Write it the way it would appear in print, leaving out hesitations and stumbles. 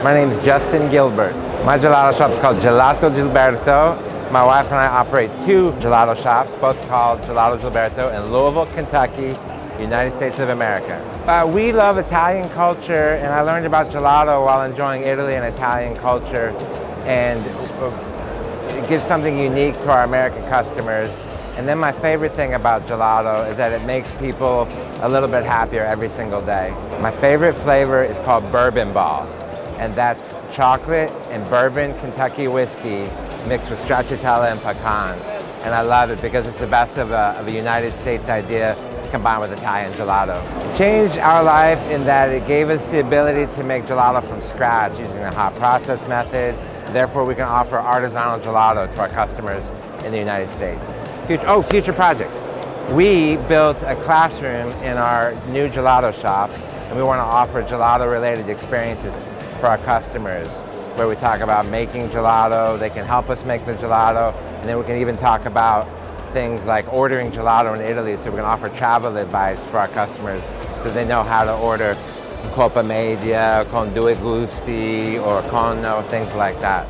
My name is Justin Gilbert. My gelato shop is called Gelato Gilberto. My wife and I operate 2 gelato shops, both called Gelato Gilberto in Louisville, Kentucky, United States of America. We love Italian culture, and I learned about gelato while enjoying Italy and Italian culture, and it gives something unique to our American customers. And then my favorite thing about gelato is that it makes people a little bit happier every single day. My favorite flavor is called Bourbon Ball, and that's chocolate and bourbon Kentucky whiskey mixed with stracciatella and pecans. And I love it because it's the best of a United States idea combined with Italian gelato. It changed our life in that it gave us the ability to make gelato from scratch using the hot process method. Therefore, we can offer artisanal gelato to our customers in the United States. Future projects. We built a classroom in our new gelato shop, and we want to offer gelato-related experiences for our customers, where we talk about making gelato, they can help us make the gelato, and then we can even talk about things like ordering gelato in Italy, so we can offer travel advice for our customers so they know how to order Coppa Media, con due gusti, or con, things like that.